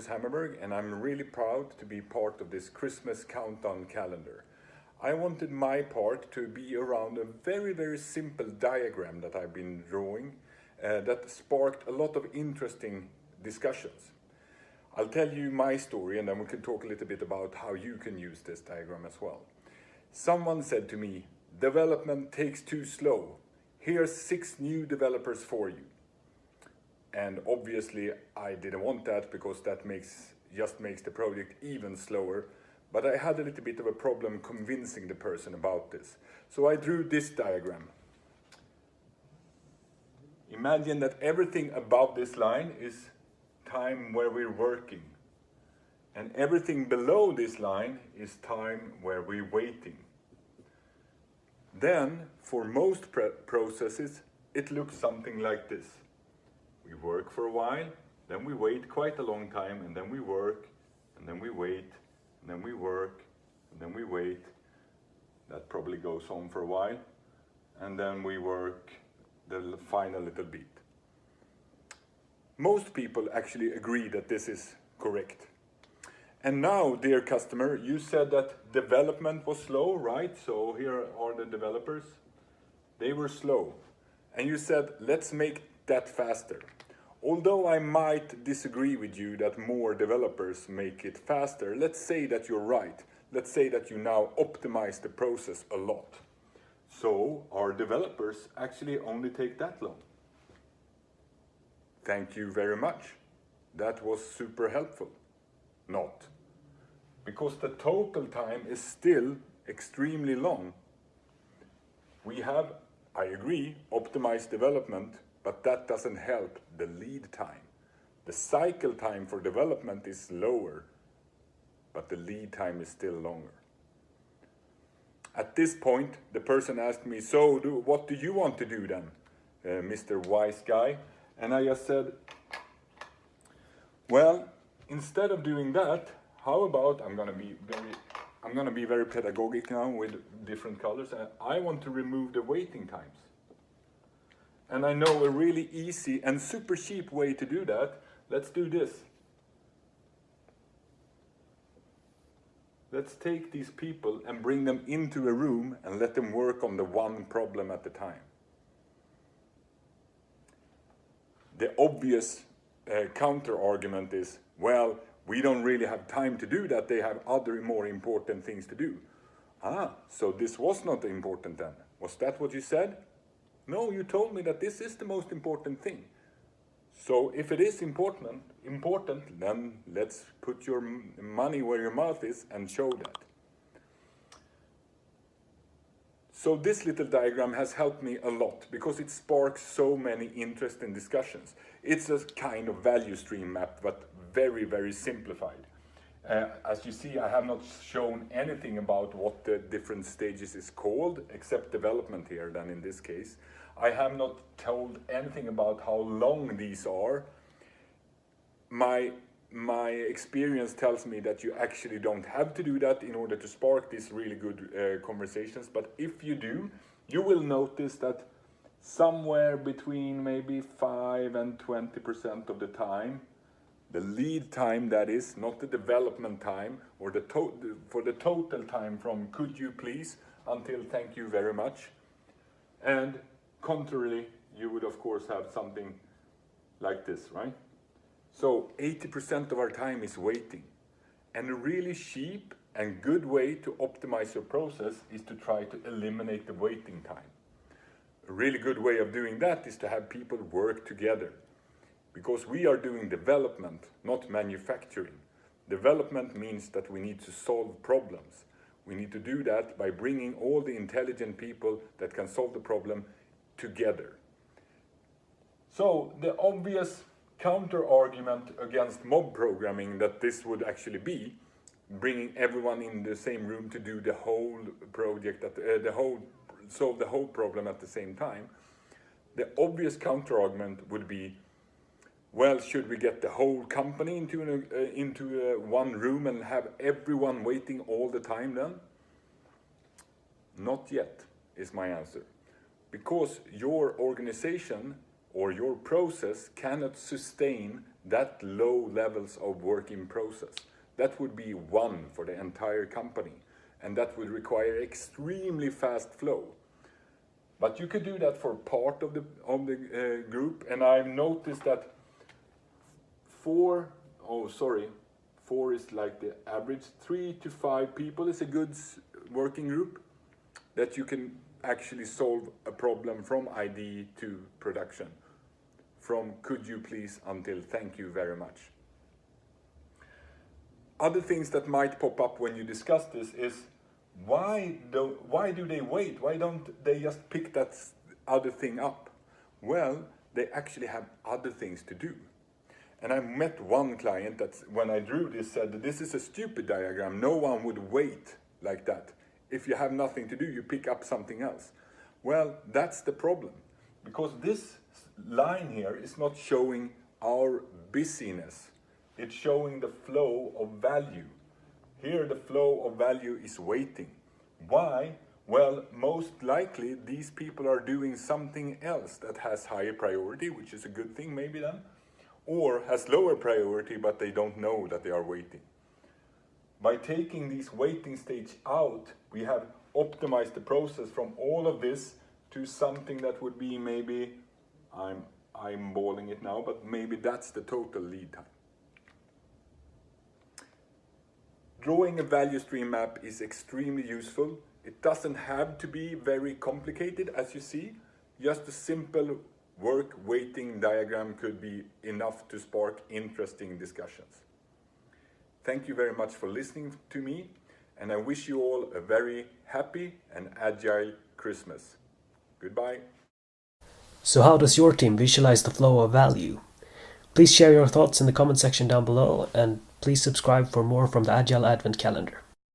Marcus Hammarberg, and I'm really proud to be part of this Christmas countdown calendar. I wanted my part to be around a very simple diagram that I've been drawing that sparked a lot of interesting discussions. I'll tell you my story and then we can talk a little bit about how you can use this diagram as well. Someone said to me, "Development takes too slow. Here's 6 new developers for you." And obviously I didn't want that because that just makes the project even slower. But I had a little bit of a problem convincing the person about this. So I drew this diagram. Imagine that everything above this line is time where we're working. And everything below this line is time where we're waiting. Then, for most processes, it looks something like this. We work for a while, then we wait quite a long time, and then we work, and then we wait, and then we work, and then we wait. That probably goes on for a while, and then we work the final little bit. Most people actually agree that this is correct. And now, dear customer, you said that development was slow, right? So here are the developers. They were slow. And you said, let's make that faster. Although I might disagree with you that more developers make it faster, let's say that you're right. Let's say that you now optimize the process a lot. So our developers actually only take that long. Thank you very much. That was super helpful. Not. Because the total time is still extremely long. We have, I agree, optimized development, but that doesn't help the lead time. The cycle time for development is lower, but the lead time is still longer. At this point, the person asked me, "So what do you want to do then, Mr. Wise Guy?" And I just said, well, instead of doing that, how about, I'm gonna be very pedagogic now with different colors. I want to remove the waiting times. And I know a really easy and super cheap way to do that. Let's do this. Let's take these people and bring them into a room and let them work on the one problem at a time. The obvious counter argument is, well, we don't really have time to do that. They have other more important things to do. So this was not important then. Was that what you said? No, you told me that this is the most important thing. So if it is important, then let's put your money where your mouth is and show that. So this little diagram has helped me a lot because it sparks so many interesting discussions. It's a kind of value stream map, but very simplified. As you see, I have not shown anything about what the different stages is called, except development here, then in this case. I have not told anything about how long these are. My experience tells me that you actually don't have to do that in order to spark these really good conversations. But if you do, you will notice that somewhere between maybe 5 and 20% of the time, the lead time, that is, not the development time, or for the total time from "could you please" until "thank you very much." And contrarily, you would of course have something like this, right? So 80% of our time is waiting. And a really cheap and good way to optimize your process is to try to eliminate the waiting time. A really good way of doing that is to have people work together. Because we are doing development, not manufacturing. Development means that we need to solve problems. We need to do that by bringing all the intelligent people that can solve the problem together. So the obvious counter-argument against mob programming that this would actually be bringing everyone in the same room to do the whole project, solve the whole problem at the same time. The obvious counter-argument would be, well, should we get the whole company into one room and have everyone waiting all the time then? Not yet, is my answer. Because your organization or your process cannot sustain that low levels of work in process. That would be one for the entire company, and that would require extremely fast flow. But you could do that for part of the group, and I've noticed that 4 is like the average. 3 to 5 people is a good working group that you can actually solve a problem from ID to production. From could you please until thank you very much. Other things that might pop up when you discuss this is why do they wait? Why don't they just pick that other thing up? Well, they actually have other things to do. And I met one client that when I drew this said that this is a stupid diagram. No one would wait like that. If you have nothing to do, you pick up something else. Well, that's the problem. Because this line here is not showing our busyness. It's showing the flow of value. Here the flow of value is waiting. Why? Well, most likely these people are doing something else that has higher priority, which is a good thing maybe then, or has lower priority but they don't know that they are waiting. By taking these waiting stage out, we have optimized the process from all of this to something that would be maybe, I'm eyeballing it now, but maybe that's the total lead time. Drawing a value stream map is extremely useful. It doesn't have to be very complicated, as you see. Just a simple work waiting diagram could be enough to spark interesting discussions. Thank you very much for listening to me, and I wish you all a very happy and agile Christmas. Goodbye. So how does your team visualize the flow of value? Please share your thoughts in the comment section down below, and please subscribe for more from the Agile Advent Calendar.